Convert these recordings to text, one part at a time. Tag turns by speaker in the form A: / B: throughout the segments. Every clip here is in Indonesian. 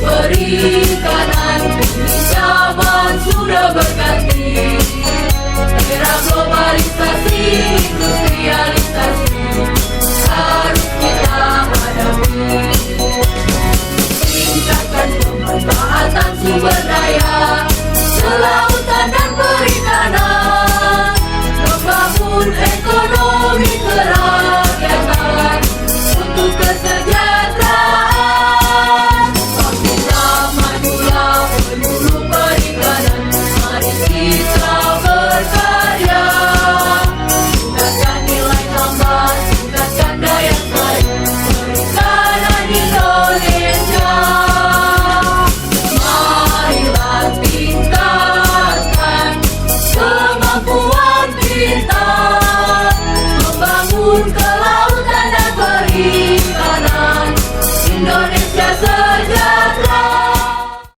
A: Perikanan di zaman sudah berganti, era globalisasi, industrialisasi harus kita hadapi. Tingkatkan pemanfaatan sumber daya kelautan dan perikanan, membangun ekonomi kerakyatan untuk kesejahteraan.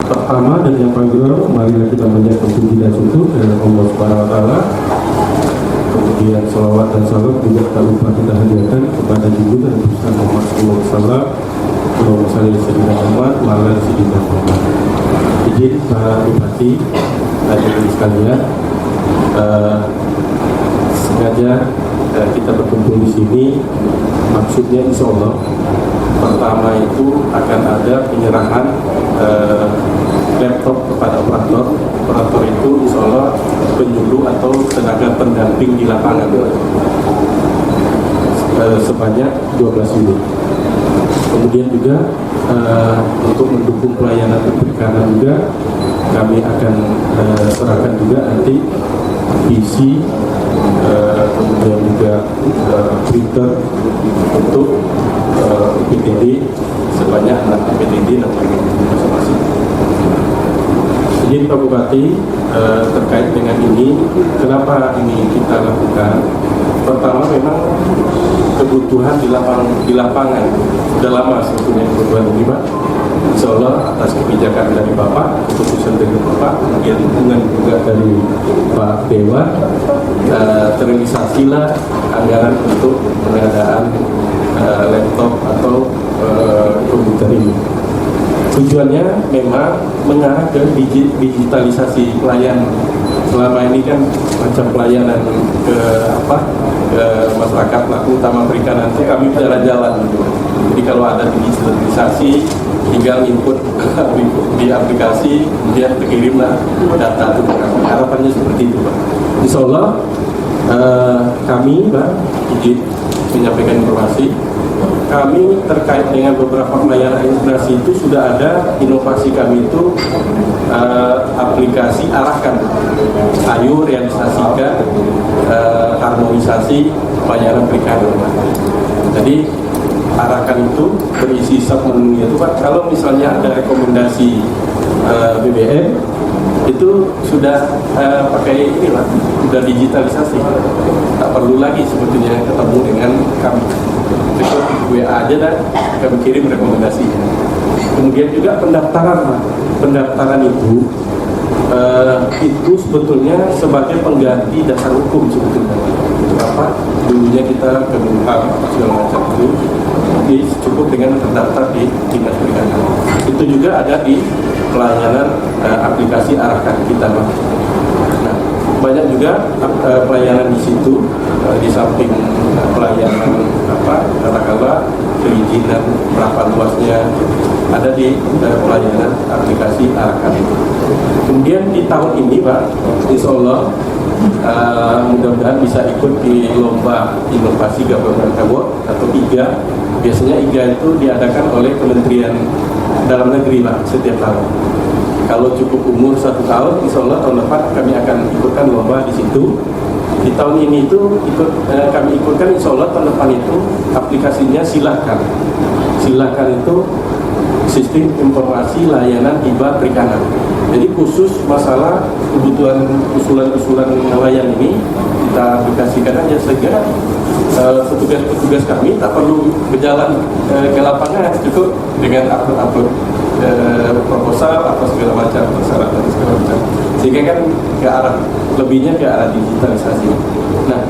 B: Pertama dan yang paling utama, marilah kita menjadikan puji dan syukur kepada Allah Subhanahu Wa Taala. Kemudian salawat dan salam juga tak lupa kita hadiahkan kepada junjungan besar Muhammad Sallallahu Alaihi Wasallam. Allahumma shalli ala Muhammad wa ala sayyidina Muhammad. Izin para bupati hadirin sekalian, sengaja kita berkumpul di sini. Maksudnya insya Allah pertama itu akan ada penyerahan laptop kepada operator. Operator itu insya Allah penyuluh atau tenaga pendamping di lapangan sebanyak 12 unit. Kemudian juga untuk mendukung pelayanan perikanan juga kami akan serahkan juga nanti PC, kemudian juga printer untuk PTD sebanyak 6 PTD masing-masing. Jadi Pak Bupati, terkait dengan ini, kenapa ini kita lakukan? Pertama memang kebutuhan di lapangan sudah lama sebetulnya kebutuhan ini Pak. Insya Allah atas kebijakan dari Bapak, keputusan dari Bapak, kemudian dukungan juga dari Pak Dewan, terrealisasilah anggaran untuk pengadaan laptop atau komputer ini. Tujuannya memang mengarah ke digitalisasi pelayanan. Selama ini kan macam pelayanan ke masyarakat pelaku utama perikanan itu kami jalan-jalan. Jadi kalau ada digitalisasi tinggal input di aplikasi, kemudian terkirimlah data itu. Harapannya seperti itu Pak. Insya Allah kami Pak izin menyampaikan informasi. Kami terkait dengan beberapa pelayanan integrasi itu sudah ada inovasi kami itu aplikasi arahkan. Ayo realisasikan harmonisasi pelayanan perikanan. Jadi arahkan itu berisi sub-menu itu Pak. Kalau misalnya ada rekomendasi BBM itu sudah pakai inilah, sudah digitalisasi, tak perlu lagi sebetulnya ketemu dengan kami, cukup WA aja dan kami kirim rekomendasi. Kemudian juga pendaftaran itu sebetulnya sebagai pengganti dasar hukum sebetulnya. Untuk apa? Dulunya kita kemudian segala macam itu, jadi cukup dengan terdaftar di Dinas Perikanan. Itu juga ada di pelayanan aplikasi arahkan kita. Nah, banyak juga pelayanan di situ, di samping pelayanan katakanlah perizinan berapa luasnya, ada di pelayanan aplikasi arahkan itu. Kemudian di tahun ini Pak, insya Allah mudah-mudahan bisa ikut di lomba inovasi government award atau IGA. Biasanya IGA itu diadakan oleh Kementerian Dalam Negeri Pak setiap tahun. Kalau cukup umur 1 tahun, insya Allah tahun depan kami akan ikutkan lomba di situ. Di tahun ini itu kami ikutkan, insya Allah tahun depan itu aplikasinya silahkan itu sistem informasi layanan hibah perikanan. Jadi khusus masalah kebutuhan usulan-usulan nelayan ini kita aplikasikan aja sehingga petugas-petugas kami tak perlu berjalan ke lapangan, cukup dengan upload proposal apa segala macam, persyaratan segala macam, sehingga kan ke arah lebihnya ke arah digitalisasi. Nah,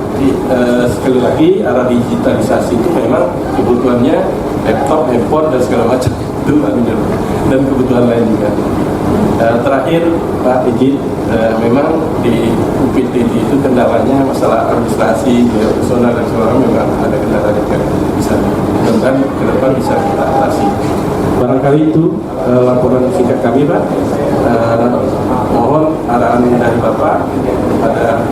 B: sekali lagi arah digitalisasi itu memang kebutuhannya laptop, handphone dan segala macam itu dan kebutuhan lain juga. Terakhir Pak izin, memang di UPTD itu kendalanya masalah administrasi, personal dan segala memang ada kendala juga bisa. Mudah-mudahan ke depan bisa kita atasi. Barangkali itu laporan singkat kami, Pak. Mohon arahan dari Bapak pada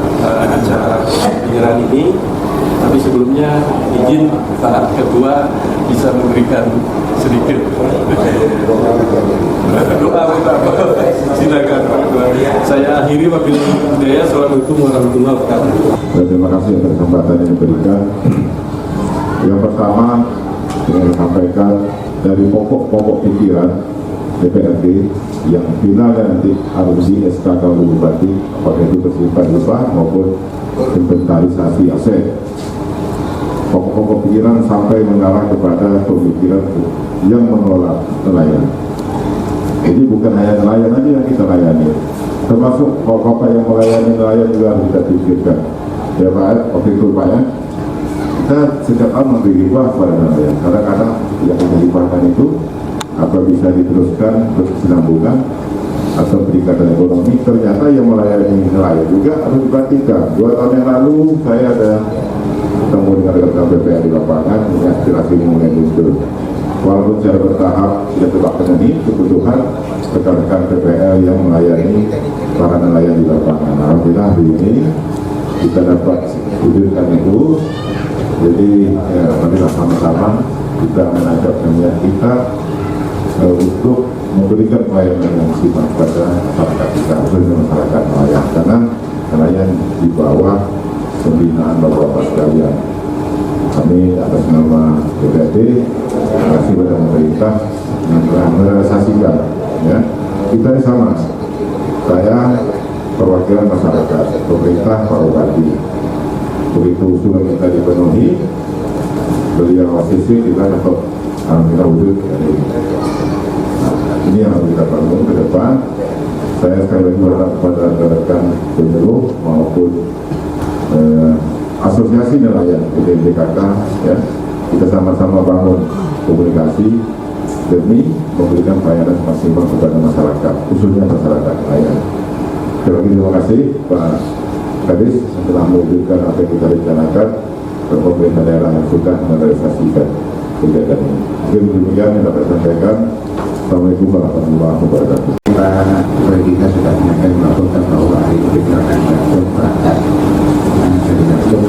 B: acara penyerahan ini. Tapi sebelumnya izin Pak Ketua bisa memberikan sedikit doa kita. Silakan Pak Ketua. Saya akhiri wabillahi hidayah. Assalamualaikum warahmatullahi wabarakatuh.
C: Terima kasih atas kesempatan yang diberikan. Yang pertama, saya sampaikan dari pokok-pokok pikiran DPRD yang finalnya nanti harus di SK Bupati, apakah itu tersimpan lupa maupun inventarisasi aset. Pokok-pokok pikiran sampai mengarah kepada pemikiran yang menolak nelayan. Ini bukan hanya nelayan aja yang kita layani, termasuk pokok yang melayani nelayan juga harus kita pikirkan. Ya Pak, waktu itu Pak ya, kita sejak awal memberi hibah kepada nelayan. Kadang-kadang yang kita hibahkan itu apa bisa diteruskan berkesinambungan atau peningkatan ekonomi. Ternyata yang melayani nelayan juga harus diperhatikan. 2 tahun yang lalu saya ada ketemu dengan rekan BPR di lapangan, aspirasi mengenai mundur. Walaupun secara bertahap tidak tetap terpenuhi kebutuhan rekan-rekan BPR yang melayani para nelayan di lapangan. Alhamdulillah hari ini kita dapat wujudkan itu. Jadi ya, marilah sama-sama kita menajak niat kita untuk memberikan pelayanan yang sifat pada masyarakat kita, khususnya masyarakat nelayan, karena nelayan di bawah pembinaan Bapak-Bapak sekalian. Kami atas nama DPRD terima kasih kepada pemerintah yang telah merealisasikan ya. Kita ini sama, saya perwakilan masyarakat, pemerintah Pak Bupati. Begitu usulan kita dipenuhi, beliau asisi kita dapat alhamdulillah wujud. Ini yang harus kita bangun ke depan. Saya sekali lagi berharap kepada rekan penyuluh maupun asosiasi nelayan UDMDKK ya, kita sama-sama bangun komunikasi demi memberikan pelayanan maksimal kepada masyarakat, khususnya masyarakat nelayan. Sekali lagi terima kasih Pak Kadis telah mewujudkan apa yang kita rencanakan ke pemerintah daerah yang sudah merealisasikan kegiatan ini. Mungkin demikian yang dapat saya sampaikan. Assalamualaikum warahmatullahi wabarakatuh.
D: Kita sudah menyampaikan melakukan bahwa hari ini kita akan melakukan perangkat untuk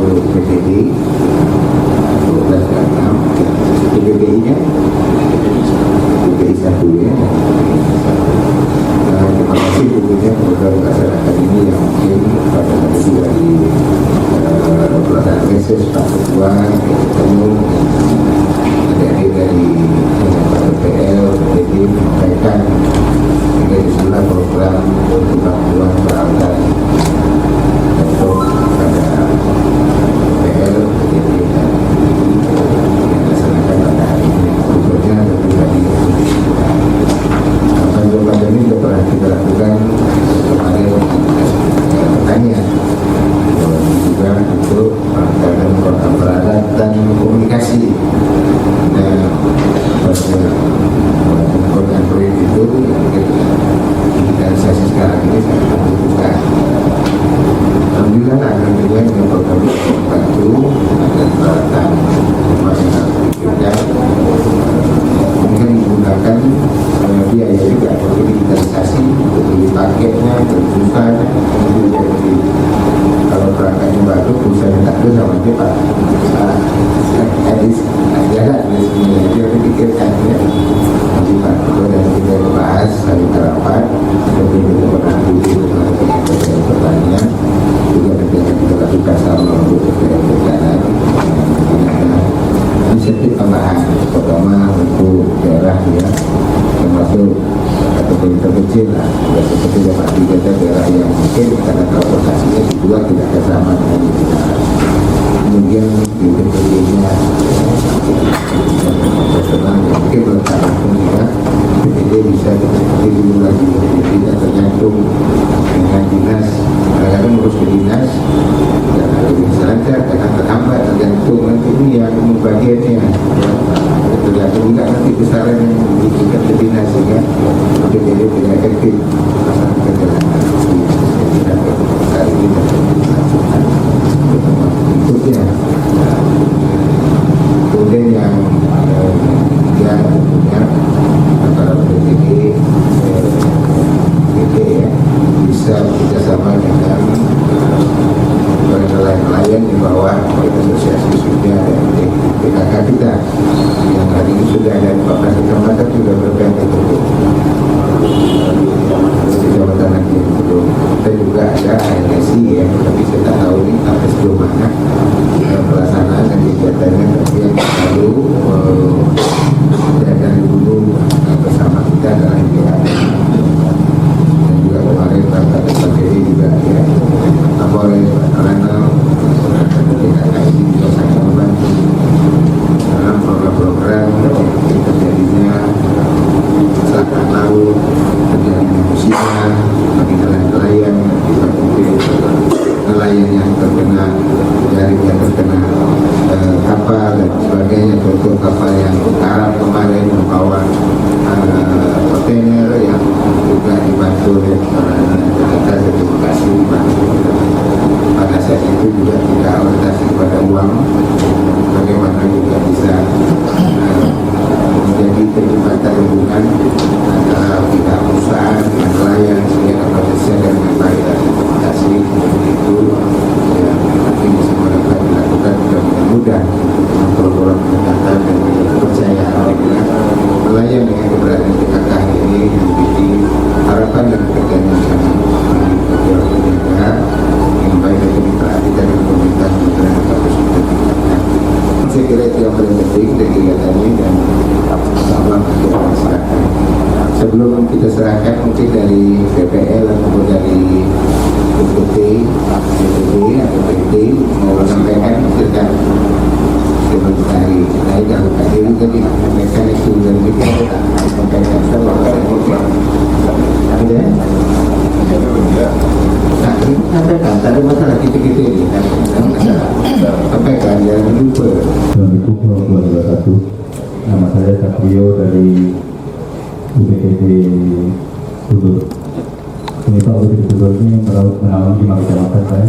D: untuk PPD 12 dan 6 PPD-nya PPD 1 ya. Terima kasih tentunya kepada masyarakat ini yang mungkin pada hari dari pelaksanaan reses Pak Ketua ketemu adik-adik dari PPL, PPD menyampaikan dengan jumlah program untuk bantuan peralatan untuk pada PPL, PPD dan yang dilaksanakan pada hari ini khususnya tentu tadi jawaban ini sudah pernah kita lakukan kemarin pertanyaan juga untuk program peralatan komunikasi dan program proyek itu digitalisasi sekarang ini sangat membutuhkan. Alhamdulillah dengan program membantu dan peralatan informasi yang diberikan mungkin menggunakan biaya juga untuk digitalisasi, untuk beli paketnya, perusahaan itu jadi kalau perangkatnya baru perusahaan tak ada sama dia Pak Kadis jalan dari sini dia pikirkan ya. Jadi Pak Ketua dan kita bahas hari rapat seperti kita pernah dulu melakukan pertanian juga nanti akan kita lakukan sama untuk berjalan dapat tiga daerah yang mungkin karena transportasinya kedua tidak sama dengan di daerah. Kemudian di PPD-nya personal yang mungkin belum rampung ya, PPD bisa diganti dulu lagi, jadi tidak tergantung dengan dinas. Kadang-kadang urus ke dinas dan lebih lancar, kadang terhambat tergantung nanti ini yang bagiannya ya. Tergantung juga nanti besaran yang diberikan ke dinas ya, PPD tidak efektif pasal perjalanan tidak besar ini berikutnya. Kemudian yang antara PPD ya bisa bekerjasama dengan nelayan di bawah asosiasi sudah dan PKK kita yang hari ini sudah ada 14 kecamatan sudah berganti bentuk kecamatan lagi belum. Kita juga ada ANSI ya, tapi saya tak tahu ini sampai sejauh mana pelaksanaan dan kegiatannya, tapi yang lalu dari dulu bersama kita adalah dia dan juga kemarin Bapak Depati juga ya Kapolres Ranau DKKI juga sangat membantu dalam program-program terjadinya kecelakaan laut, terjadinya musiman bagi nelayan nelayan yang terkena jaring yang terkena kapal dan sebagainya. Contoh kapal yang karam kemarin membawa kontainer yang juga dibantu oleh kita. Terima kasih pada saat itu juga tidak orientasi kepada uang, bagaimana juga bisa menjadi terjebatan hubungan antara pihak perusahaan dengan nelayan sehingga dapat diselesaikan dengan baik. Terima kasih itu ya, mungkin semua dapat dilakukan dengan mudah program pendekatan dan kepercayaan dengan nelayan dengan keberadaan PKK ini memiliki harapan dan kerjanya sangat menjaga yang baik dan diperhatikan oleh pemerintah dan kampus kita. Saya kira itu yang paling penting dari kegiatannya dan sama kita serahkan. Sebelum kita serahkan mungkin dari PPL ataupun dari BPT atau PT mau sampaikan tentang sementari naik kalau diri tadi mereka itu dan kita sampaikan kalau ada sampaikan tadi masalah kita ini sampaikan jangan lupa.
E: Assalamualaikum warahmatullahi wabarakatuh. Nama saya Satrio dari UPTD Sudut. Ini Pak UPTD Sudut ini menaungi 5 kecamatan saya.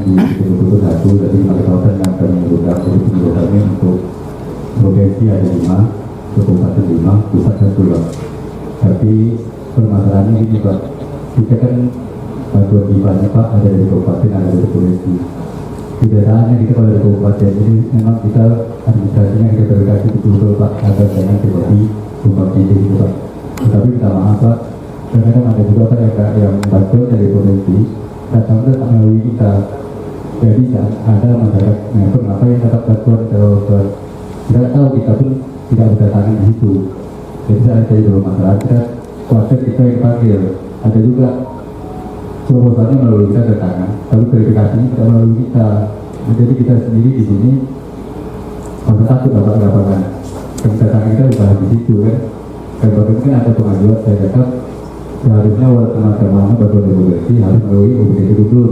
E: Di UPTD Sudut 1 dari 5 kecamatan yang kami berusaha kami untuk provinsi ada 5, kabupaten 5, pusat 1 Pak. Tapi permasalahannya ini Pak, kita kan bantuan hibahnya Pak ada dari kabupaten, ada dari provinsi. Tidak hanya kita pada kabupaten, jadi memang kita administrasinya kita verifikasi betul-betul Pak agar jangan terjadi tumpang tindih itu Pak. Tetapi kita maaf Pak, kadang-kadang ada juga Pak yang bantuan dari provinsi datang ke melalui kita. Jadi ada masyarakat yang apa yang dapat bantuan kalau tidak tahu kita pun tidak berdatangan di situ. Jadi saya jadi dulu masalah kita kuasa kita yang panggil. Ada juga proposalnya melalui kita datangkan, tapi verifikasinya tidak melalui kita. Jadi kita sendiri di sini masa takut dapat lapangan. Kedatangan kita bukan di situ kan. Dan bagaimana ada pengajuan saya cakap seharusnya teman-teman bantuan demografi harus melalui UPTD Guntur.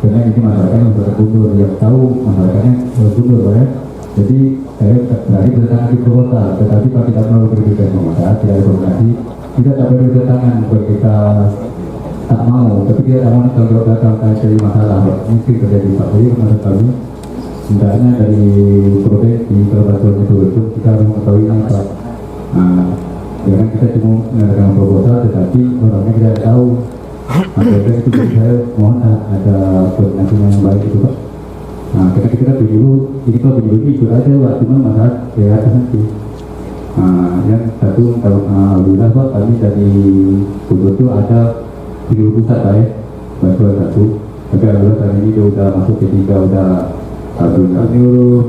E: Karena ini masyarakatnya masyarakat Guntur yang tahu masyarakatnya Guntur ya. Jadi saya berani berdatangan di kota, tetapi kalau tidak melalui verifikasi masyarakat tidak ada koordinasi, kita tak boleh berdatangan buat kita tak mau, tapi dia tak mau kalau datang cari masalah mungkin terjadi Pak. Jadi menurut kami hendaknya dari provinsi kalau bantuan itu betul kita harus mengetahui apa. Jangan kita cuma mengadakan proposal tetapi orangnya tidak tahu. Maka itu saya mohon ada koordinasi yang baik itu Pak. Karena kita dulu ini kalau begini ikut aja Pak, cuma masalah ya nanti. Yang satu alhamdulillah Pak, kami dari Bogor itu ada di pusat saya bantuan satu. Tapi alhamdulillah kali ini dia udah masuk ke 3 udah alhamdulillah nyuruh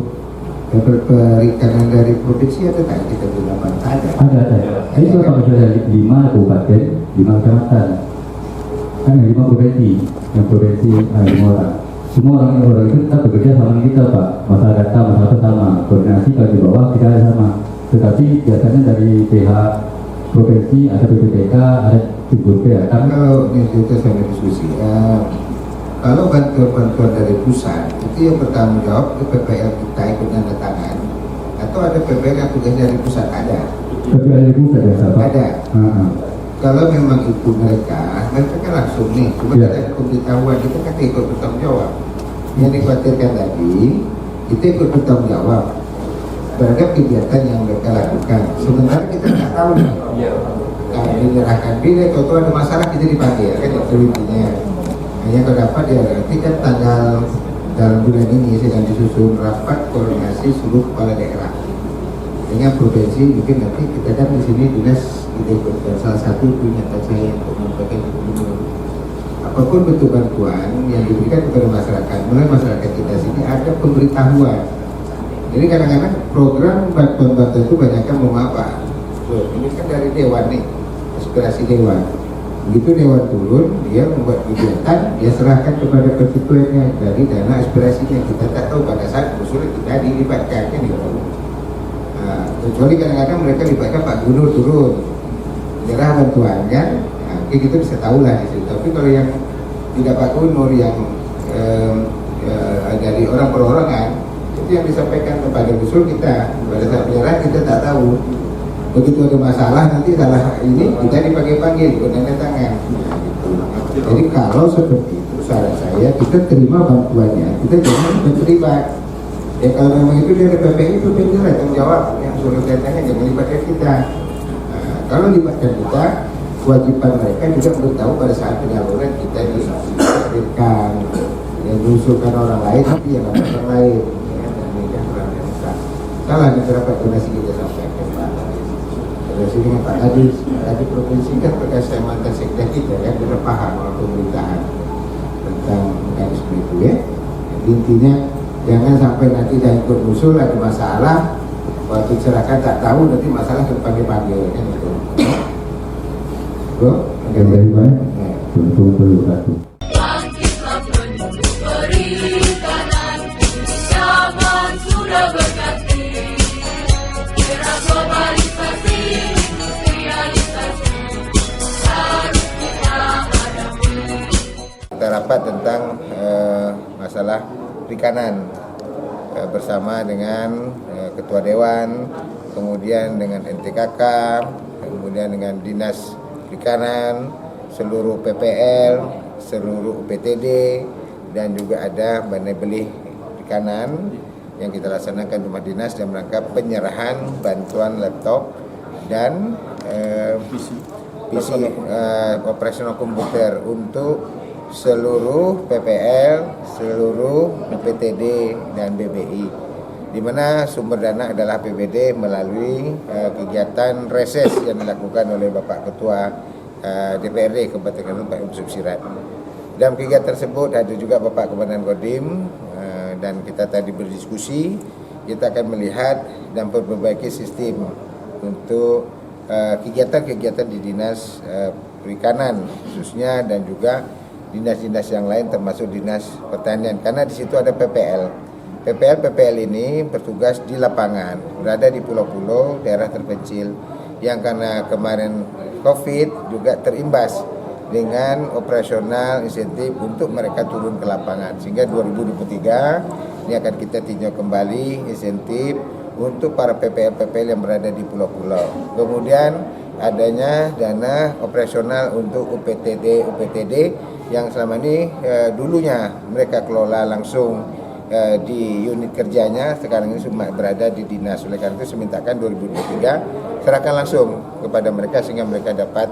D: perikanan dari provinsi ada tak kita gunakan? Ada.
E: Ada. Ini sudah Pak dari 5 kabupaten, 5 kecamatan. Kan 5 provinsi, yang provinsi 5 orang. Semua orang itu kita bekerja sama kita Pak. Masalah data, masalah sama. Koordinasi kalau di bawah kita ada sama. Tetapi biasanya dari pihak provinsi ada PPPK, ada Ibu ya kan?
D: Kalau itu saya diskusi. Kalau bantuan dari pusat itu yang bertanggung jawab itu PPL kita ikut tanda tangan atau ada PPL yang tugas dari pusat ada?
E: PPL dari pusat ya Pak?
D: Ada. Kalau memang itu mereka kan langsung nih, cuma ada pemberitahuan kita kan ikut bertanggung jawab. Yang dikhawatirkan tadi itu ikut bertanggung jawab terhadap kegiatan yang mereka lakukan. Sementara kita nggak tahu nih. Dinyerahkan bila kalau ada masalah kita dipanggil kan itu intinya. Hanya kalau dapat ya nanti kan tanggal dalam bulan ini sedang disusun rapat koordinasi seluruh kepala daerah dengan provinsi. Mungkin nanti kita kan di sini dinas kita ikutkan salah satu pernyataan saya untuk menyampaikan ke gubernur. Apapun bentuk bantuan yang diberikan kepada masyarakat, mulai masyarakat kita sini ada pemberitahuan. Jadi kadang-kadang program bantuan-bantuan itu banyakkan mau apa? Ini kan dari dewan nih, aspirasi dewan. Begitu dewan turun, dia membuat kegiatan, dia serahkan kepada konstituennya dari dana aspirasinya. Kita tak tahu pada saat usul kita dilibatkan kan gitu. Kecuali kadang-kadang mereka libatkan Pak Gubernur turun, nyerah bantuan kan, kita bisa tahu lah di situ. Tapi kalau yang tidak Pak Gubernur yang dari orang perorangan itu yang disampaikan kepada usul kita. Pada saat menyerah kita tak tahu. Begitu ada masalah nanti salah ini kita dipanggil-panggil tanda tangan. Jadi kalau seperti itu saran saya kita terima bantuannya, kita jangan terlibat. Ya kalau memang itu dari PPI itu lah tanggung jawab yang suruh datangnya jangan libatkan kita. Kalau libatkan kita, kewajiban mereka juga beritahu pada saat penyaluran kita dihadirkan, yang diusulkan orang lain tapi yang orang lain. Salah beberapa donasi kita sampaikan Pak. Donasi dengan Pak Adi provinsi kan bekas mantan sekda kita kan sudah paham orang pemerintahan tentang mekanisme itu ya. Intinya jangan sampai nanti dah ikut usul ada masalah waktu serahkan tak tahu nanti masalah terpanggil-panggil kan itu. Bro,
E: Yang dari mana? Betul.
A: Bangkitlah penuh perikanan, zaman sudah berganti. Era globalisasi, industrialisasi, harus kita hadapi.
D: kita rapat tentang masalah perikanan bersama dengan Ketua Dewan, kemudian dengan NTKK, kemudian dengan Dinas Perikanan, seluruh PPL, seluruh UPTD, dan juga ada Balai Benih Perikanan yang kita laksanakan rumah dinas dalam rangka penyerahan bantuan laptop dan PC operasional komputer untuk seluruh PPL, seluruh UPTD dan BBI, di mana sumber dana adalah APBD melalui kegiatan reses yang dilakukan oleh Bapak Ketua DPRD Kabupaten Kalimantan Pak Yusuf Sirat. Dalam kegiatan tersebut ada juga Bapak Komandan Kodim dan kita tadi berdiskusi, kita akan melihat dan memperbaiki sistem untuk kegiatan-kegiatan di Dinas Perikanan khususnya dan juga dinas-dinas yang lain termasuk Dinas Pertanian karena di situ ada PPL. PPL ini bertugas di lapangan, berada di pulau-pulau daerah terpencil yang karena kemarin COVID juga terimbas dengan operasional insentif untuk mereka turun ke lapangan. Sehingga 2023 ini akan kita tinjau kembali insentif untuk para PPL yang berada di pulau-pulau. Kemudian adanya dana operasional untuk UPTD yang selama ini dulunya mereka kelola langsung di unit kerjanya, sekarang ini semua berada di dinas. Oleh karena itu saya mintakan 2023 serahkan langsung kepada mereka sehingga mereka dapat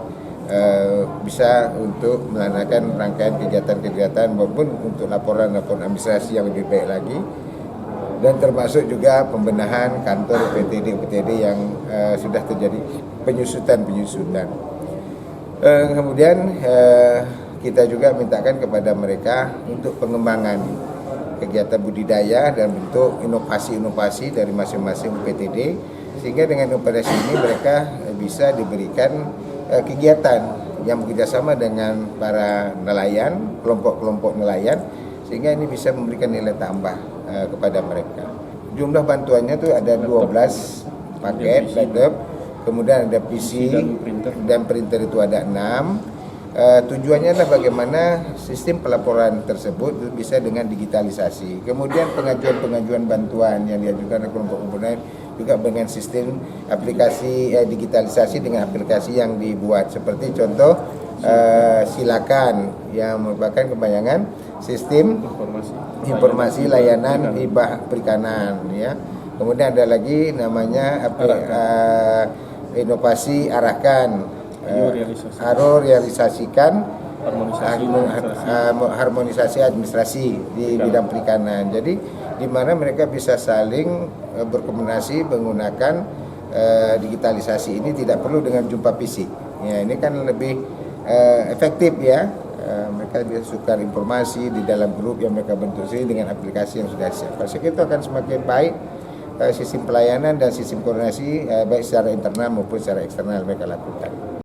D: bisa untuk melaksanakan rangkaian kegiatan-kegiatan maupun untuk laporan administrasi yang lebih baik lagi, dan termasuk juga pembenahan kantor UPTD yang sudah terjadi penyusutan. Kemudian kita juga mintakan kepada mereka untuk pengembangan kegiatan budidaya dan bentuk inovasi-inovasi dari masing-masing UPTD, sehingga dengan operasi ini mereka bisa diberikan kegiatan yang bekerjasama dengan para nelayan, kelompok-kelompok nelayan, sehingga ini bisa memberikan nilai tambah kepada mereka. Jumlah bantuannya itu ada 12 paket laptop, kemudian ada PC dan printer itu ada 6. Tujuannya adalah bagaimana sistem pelaporan tersebut bisa dengan digitalisasi. Kemudian pengajuan bantuan yang diajukan oleh kelompok lain juga dengan sistem aplikasi digitalisasi dengan aplikasi yang dibuat. Seperti contoh Silakan yang merupakan kepanjangan sistem informasi layanan hibah perikanan, ya. Kemudian ada lagi namanya inovasi arahkan. Realisasikan harmonisasi administrasi di bidang perikanan. Jadi di mana mereka bisa saling berkomunikasi menggunakan digitalisasi ini, tidak perlu dengan jumpa fisik. Ya, ini kan lebih efektif ya. Mereka bisa tukar informasi di dalam grup yang mereka bentuk sendiri dengan aplikasi yang sudah disiapkan. Itu akan semakin baik sistem pelayanan dan sistem koordinasi baik secara internal maupun secara eksternal mereka lakukan.